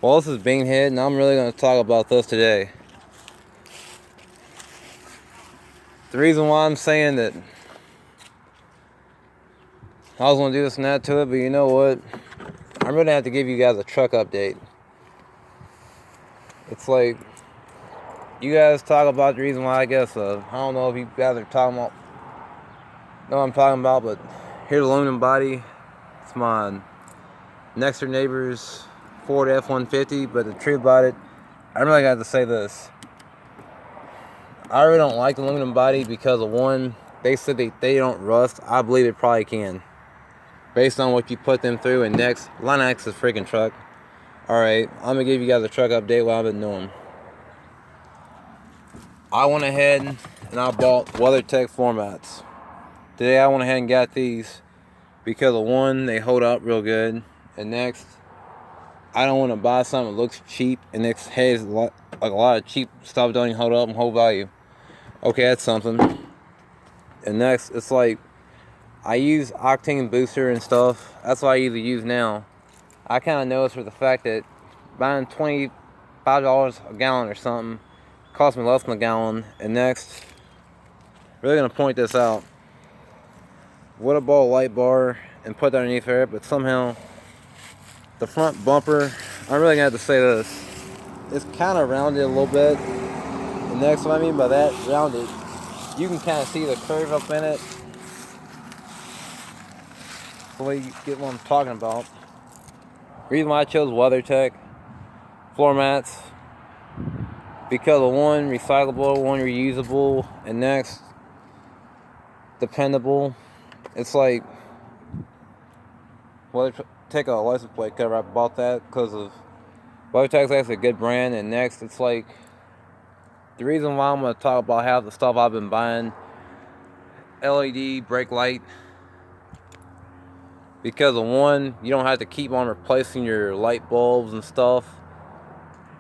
Well, this is Beanhead, and I'm really going to talk about this today. The reason why I'm saying that I was going to do this and that to it, but you know what? I'm going to have to give you guys a truck update. It's like, you guys talk about the reason why, I guess, I don't know if you guys are talking about, know what I'm talking about, but here's aluminum body. It's my next door neighbor's Ford F-150, but the truth about it, I really got to say this. I really don't like the aluminum body because of one, they said they don't rust. I believe it probably can, based on what you put them through. And next, Lennox is freaking truck. Alright, I'm going to give you guys a truck update what I've been doing. I went ahead and I bought WeatherTech floor mats. Today I went ahead and got these because of one, they hold up real good. And next, I don't want to buy something that looks cheap and next has a lot of cheap stuff don't even hold up and hold value. Okay, that's something. And next, it's like, I use octane booster and stuff. That's what I usually use now. I kind of noticed for the fact that buying $25 a gallon or something cost me less than a gallon. And next, really gonna point this out. Would have bought a light bar and put that underneath there, but somehow the front bumper, I'm really gonna have to say this, it's kind of rounded a little bit. And next, what I mean by that, rounded, you can kind of see the curve up in it. The way you get what I'm talking about. Reason why I chose WeatherTech floor mats, because of one, recyclable, one, reusable, and next, dependable. It's like, WeatherTech a license plate cover. I bought that because of WeatherTech's actually a good brand. And next, it's like, the reason why I'm going to talk about half the stuff I've been buying, LED brake light, because of one, you don't have to keep on replacing your light bulbs and stuff.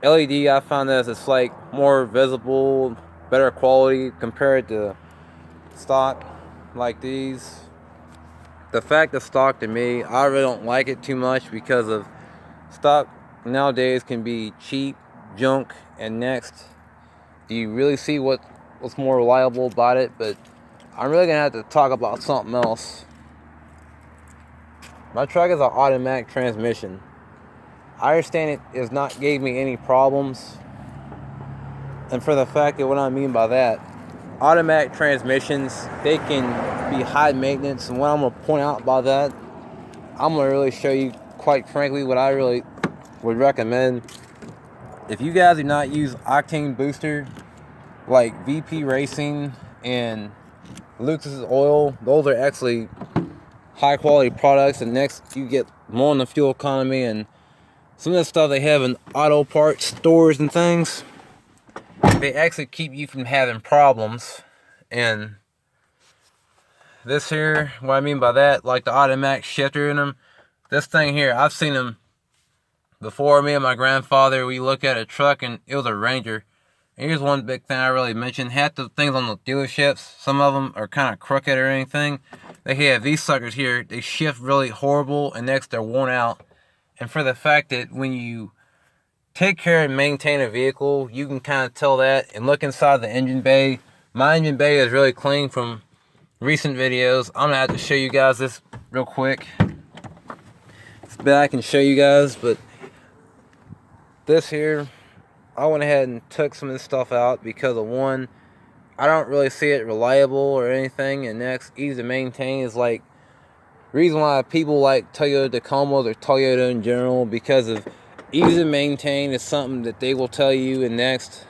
LED, I found that it's like more visible, better quality compared to stock like these. The fact of stock, to me, I really don't like it too much because of stock nowadays can be cheap, junk, and next, do you really see what's more reliable about it? But I'm really gonna have to talk about something else. My truck is an automatic transmission. I understand it has not gave me any problems. And for the fact that what I mean by that, automatic transmissions, they can be high maintenance. And what I'm going to point out by that, I'm going to really show you, quite frankly, what I really would recommend. If you guys do not use octane booster, like VP Racing and Lucas's Oil, those are actually high quality products. And next, you get more on the fuel economy and some of the stuff they have in auto parts stores and things, they actually keep you from having problems. And this here, what I mean by that, like the automatic shifter in them, this thing here, I've seen them before. Me and my grandfather, we look at a truck and it was a Ranger. And here's one big thing I really mentioned. Half the things on the dealerships, some of them are kind of crooked or anything. They have these suckers here, they shift really horrible, and next they're worn out. And for the fact that when you take care and maintain a vehicle, you can kind of tell that. And look inside the engine bay. My engine bay is really clean from recent videos. I'm gonna have to show you guys this real quick. It's bad I can show you guys, but this here, I went ahead and took some of this stuff out because of one, I don't really see it reliable or anything. And next, easy to maintain is like reason why people like Toyota Tacomas or Toyota in general, because of easy to maintain is something that they will tell you. And next,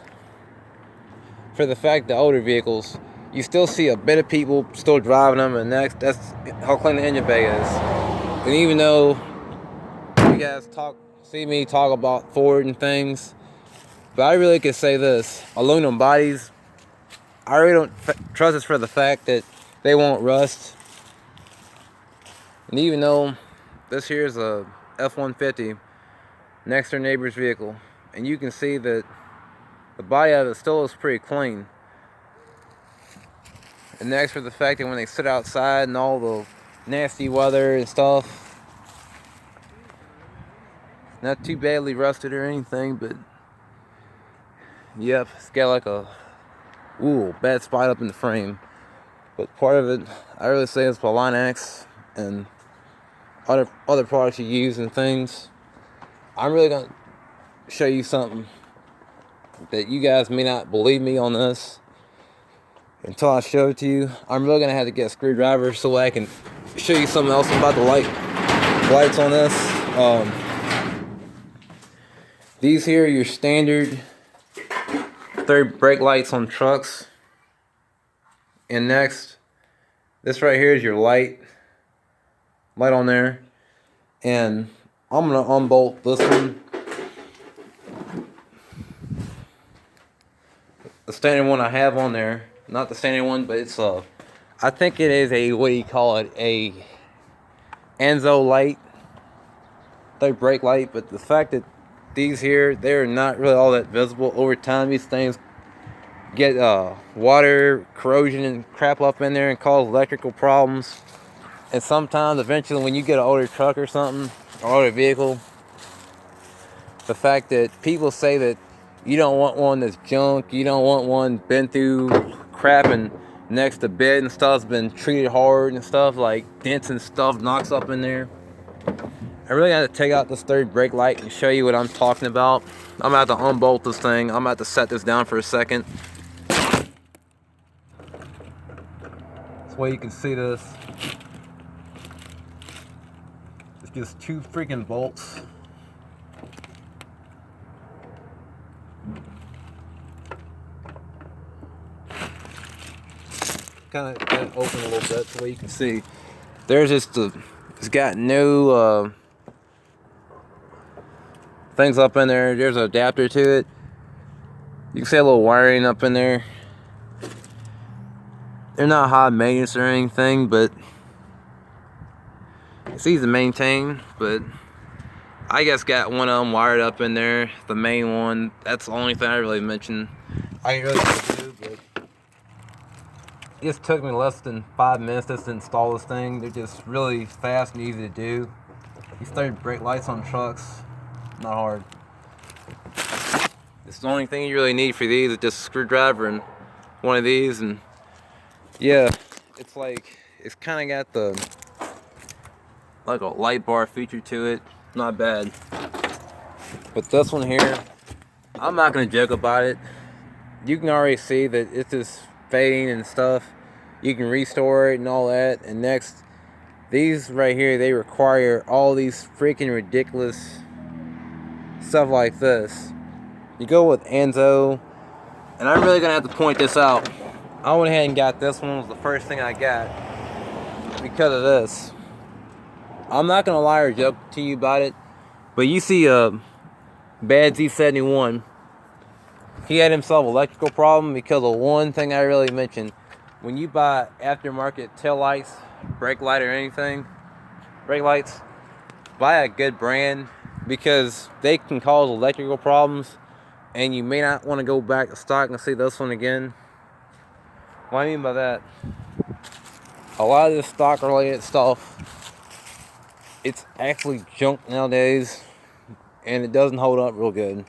for the fact the older vehicles, you still see a bit of people still driving them, and that's how clean the engine bay is. And even though you guys see me talk about Ford and things, but I really could say this: aluminum bodies, I really don't trust us for the fact that they won't rust. And even though this here is a F-150, next door neighbor's vehicle, and you can see that the body of it still looks pretty clean. And next, for the fact that when they sit outside and all the nasty weather and stuff, Not too badly rusted or anything, but yep, it's got like a bad spot up in the frame. But part of it, I really say it's X and other products you use and things. I'm really gonna show you something that you guys may not believe me on this until I show it to you. I'm really gonna have to get a screwdriver so I can show you something else about the lights on this. These here are your standard third brake lights on trucks. And next, this right here is your light on there. And I'm gonna unbolt this one. The standard one I have on there, not the standard one, but it's I think it is a, what do you call it, a Enzo light, third brake light. But the fact that these here, they're not really all that visible. Over time, these things get water corrosion and crap up in there and cause electrical problems. And sometimes, eventually, when you get an older truck or something, or older vehicle, the fact that people say that you don't want one that's junk, you don't want one been through crap and next to bed and stuff's been treated hard and stuff, like dents and stuff knocks up in there. I really got to take out this third brake light and show you what I'm talking about. I'm about to unbolt this thing. I'm about to set this down for a second. This way you can see this. It's just 2 freaking bolts. Kind of open a little bit so you can see. There's just it's got no things up in there. There's an adapter to it. You can see a little wiring up in there. They're not high maintenance or anything, but it's easy to maintain. But I just got one of them wired up in there, the main one. That's the only thing I really mentioned. I can really do, but it just took me less than 5 minutes just to install this thing. They're just really fast and easy to do. These third brake lights on trucks, not hard. It's the only thing you really need for these is just a screwdriver and one of these, and yeah, it's like, it's kind of got the like a light bar feature to it. Not bad. But this one here, I'm not gonna joke about it. You can already see that it's just fading and stuff. You can restore it and all that. And next, these right here, they require all these freaking ridiculous stuff like this. You go with Enzo, and I'm really gonna have to point this out. I went ahead and got this one. It was the first thing I got because of this. I'm not gonna lie or joke to you about it, but you see Bad Z71. He had himself an electrical problem because of one thing I really mentioned. When you buy aftermarket tail lights, brake light or anything, brake lights, buy a good brand because they can cause electrical problems, and you may not want to go back to stock and see this one again. What I mean by that, a lot of this stock related stuff, it's actually junk nowadays, and it doesn't hold up real good.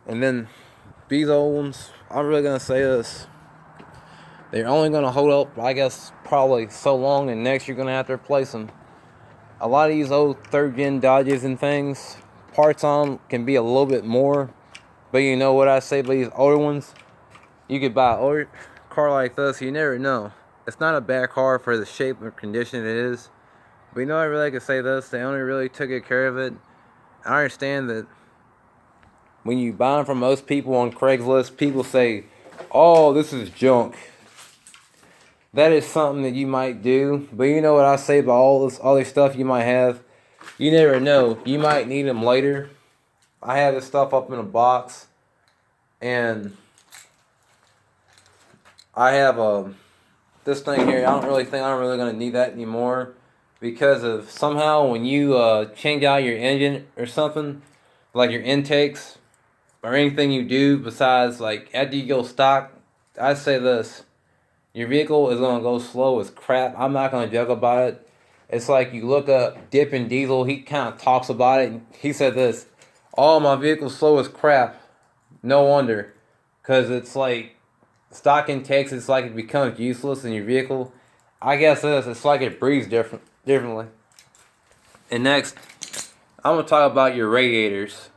And then these old ones, I'm really gonna say this, they're only gonna hold up, I guess, probably so long, and next you're gonna have to replace them. A lot of these old third gen Dodges and things, parts on them can be a little bit more, but you know what I say about these older ones? You could buy an older car like this, you never know. It's not a bad car for the shape or condition it is. But you know, I really could say this, they only really took good care of it. I understand that when you buy them from most people on Craigslist, people say, oh, this is junk. That is something that you might do. But you know what I say about all this other stuff you might have? You never know. You might need them later. I have this stuff up in a box. And I have this thing here. I don't really think I'm really going to need that anymore. Because of somehow when you change out your engine or something, like your intakes, or anything you do besides like after you go stock, I say this, your vehicle is going to go slow as crap. I'm not going to joke about it. It's like you look up Dippin' Diesel. He kind of talks about it. And he said this: "All my vehicles slow as crap. No wonder, because it's like stock intakes. It's like it becomes useless in your vehicle. I guess it's like it breathes differently." And next, I'm gonna talk about your radiators.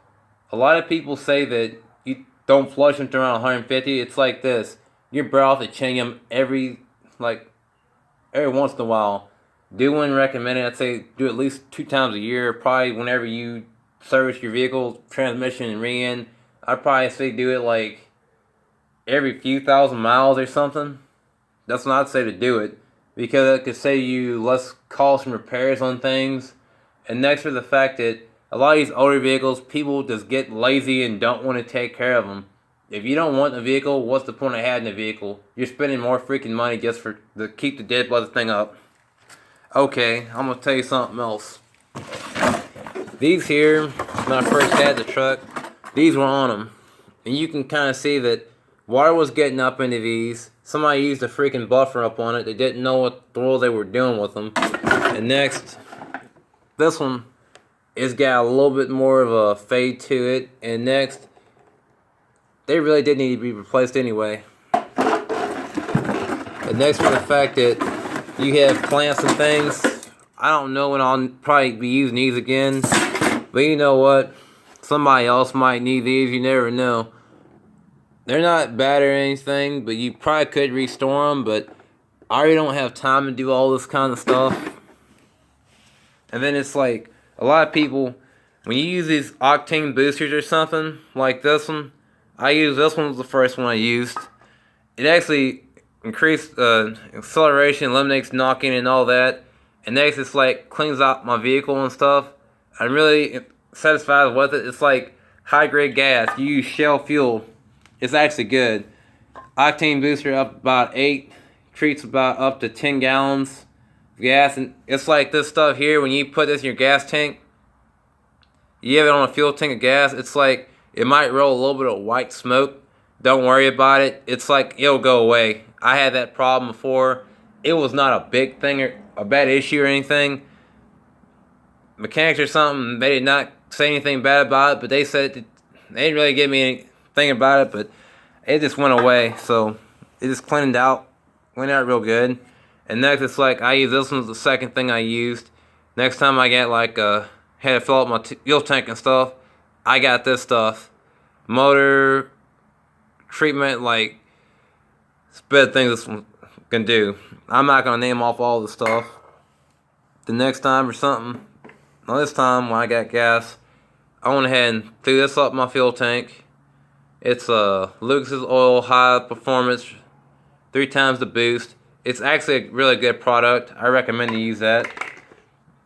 A lot of people say that you don't flush them to around 150. It's like this: you better off to change them every once in a while. Doing recommended, I'd say do at least 2 times a year. Probably whenever you service your vehicle, transmission and rear-end. I'd probably say do it like every few thousand miles or something. That's when I'd say to do it, because it could save you less cost and repairs on things. And next, for the fact that a lot of these older vehicles, people just get lazy and don't want to take care of them. If you don't want a vehicle, what's the point of having a vehicle? You're spending more freaking money just to keep the dead blood thing up. Okay, I'm gonna tell you something else. These here, when I first had the truck, these were on them, and you can kind of see that water was getting up into these. Somebody used a freaking buffer up on it. They didn't know what the world they were doing with them. And next, this one it's got a little bit more of a fade to it. And next, they really did need to be replaced anyway. And next, for the fact that you have clamps and things, I don't know when I'll probably be using these again. But you know what? Somebody else might need these. You never know. They're not bad or anything, but you probably could restore them. But I already don't have time to do all this kind of stuff. And then it's like, a lot of people, when you use these octane boosters or something, like this one, this one was the first one I used. It actually increased acceleration, eliminates knocking and all that. And next, it's like, cleans out my vehicle and stuff. I'm really satisfied with it. It's like high-grade gas. You use Shell fuel. It's actually good. Octane booster up about 8, treats about up to 10 gallons of gas. And it's like this stuff here, when you put this in your gas tank, you have it on a fuel tank of gas, it's like it might roll a little bit of white smoke. Don't worry about it. It's like it'll go away. I had that problem before. It was not a big thing or a bad issue or anything. Mechanics or something, they did not say anything bad about it, but they said they didn't really give me anything about it, but it just went away. So it just went out real good. And next, it's like I use this one as the second thing I used. Next time I get had to fill up my fuel tank and stuff, I got this stuff. Motor treatment, like, it's better things this one can do. I'm not going to name off all the stuff. The next time or something, now this time when I got gas, I went ahead and threw this up my fuel tank. It's Lucas's Oil High Performance, 3 times the boost. It's actually a really good product. I recommend you use that.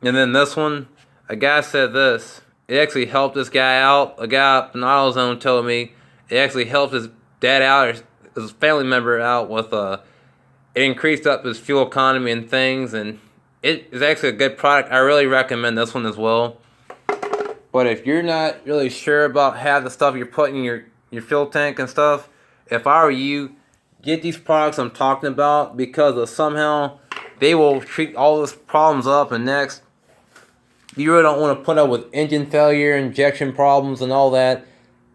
And then this one, a guy said this. It actually helped this guy out. A guy up in AutoZone told me it actually helped his dad out, or his family member out with it increased up his fuel economy and things, and it is actually a good product. I really recommend this one as well. But if you're not really sure about how the stuff you're putting in your fuel tank and stuff, if I were you, get these products I'm talking about, because somehow they will treat all those problems up. And next, you really don't want to put up with engine failure, injection problems, and all that.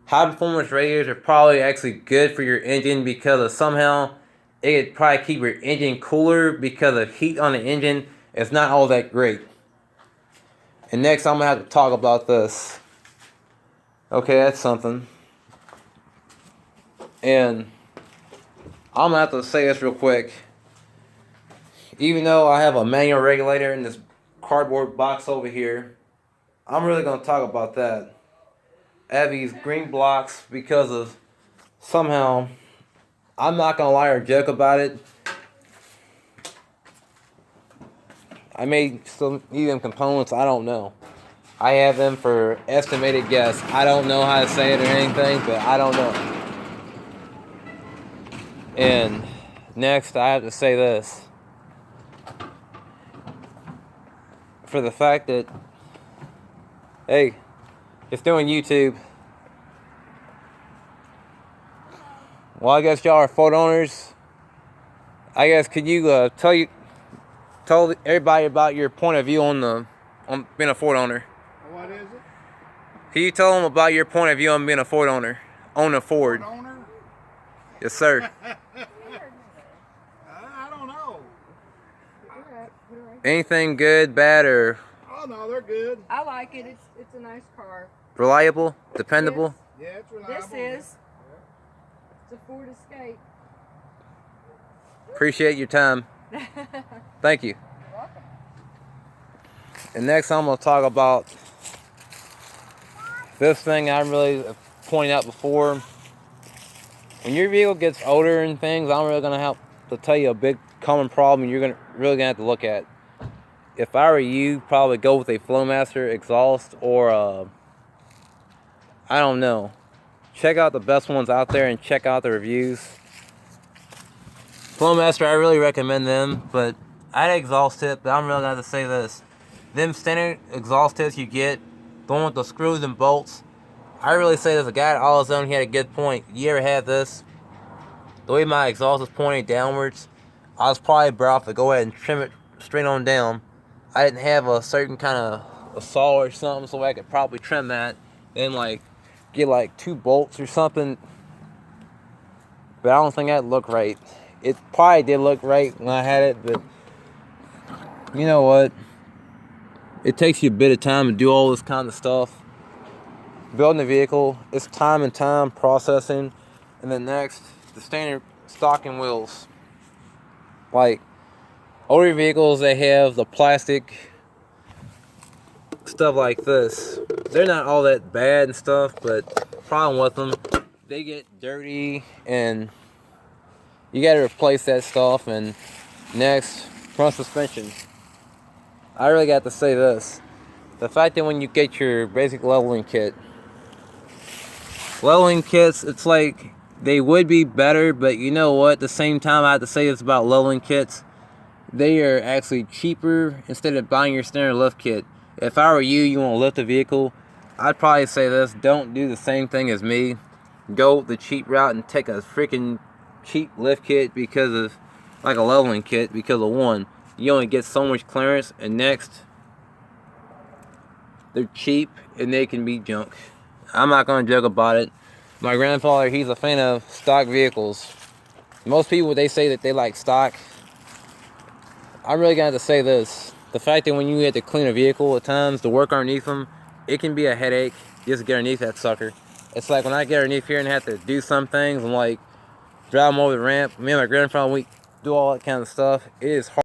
High performance radiators are probably actually good for your engine, because somehow it could probably keep your engine cooler, because the heat on the engine is not all that great. And next, I'm going to have to talk about this. Okay, that's something. And I'm going to have to say this real quick. Even though I have a manual regulator in this cardboard box over here, I'm really going to talk about that. I have these green blocks because of somehow, I'm not going to lie or joke about it, I may still need them components, I don't know. I have them for estimated guess. I don't know how to say it or anything, but I don't know. And next, I have to say this. For the fact that, hey, it's doing YouTube. Well, I guess y'all are Ford owners. I guess, could you tell everybody about your point of view on being a Ford owner. What is it? Can you tell them about your point of view on being a Ford owner? Own a Ford. Ford owner? Yes, sir. I don't know. Anything good, bad, or Oh no, they're good. I like it. It's a nice car. reliable, dependable? Yeah, it's reliable. This is. It's a Ford Escape. Appreciate your time. Thank you. You're welcome. And next I'm going to talk about this thing I really pointed out before. When your vehicle gets older and things, I'm really going to have to tell you a big common problem you're really going to have to look at. If I were you, probably go with a Flowmaster exhaust or I don't know. Check out the best ones out there and check out the reviews. Flowmaster, I really recommend them, but I had an exhaust tip, but I'm really going to have to say this. Them standard exhaust tips you get, the one with the screws and bolts, I really say there's a guy at AutoZone, he had a good point. You ever had this? The way my exhaust is pointing downwards, I was probably better off to go ahead and trim it straight on down. I didn't have a certain kind of a saw or something, so I could probably trim that. Then get 2 bolts or something. But I don't think that looked right. It probably did look right when I had it, but you know what? It takes you a bit of time to do all this kind of stuff. Building a vehicle, it's time and time processing. And then next, the standard stocking wheels. Like older vehicles, they have the plastic stuff like this. They're not all that bad and stuff, but problem with them, they get dirty and you got to replace that stuff. And next, front suspension. I really got to say this. The fact that when you get your basic leveling kits, it's like they would be better, but you know what? At the same time, I have to say this about leveling kits. They are actually cheaper instead of buying your standard lift kit. If I were you want to lift a vehicle, I'd probably say this. Don't do the same thing as me. Go the cheap route and take a freaking cheap lift kit because of, like a leveling kit, because of one, you only get so much clearance, and next, they're cheap and they can be junk. I'm not going to joke about it. My grandfather, he's a fan of stock vehicles. Most people, they say that they like stock. I'm really going to have to say this. The fact that when you have to clean a vehicle at times, to work underneath them, it can be a headache just to get underneath that sucker. It's like when I get underneath here and have to do some things, and drive them over the ramp, me and my grandfather, we do all that kind of stuff. It is hard.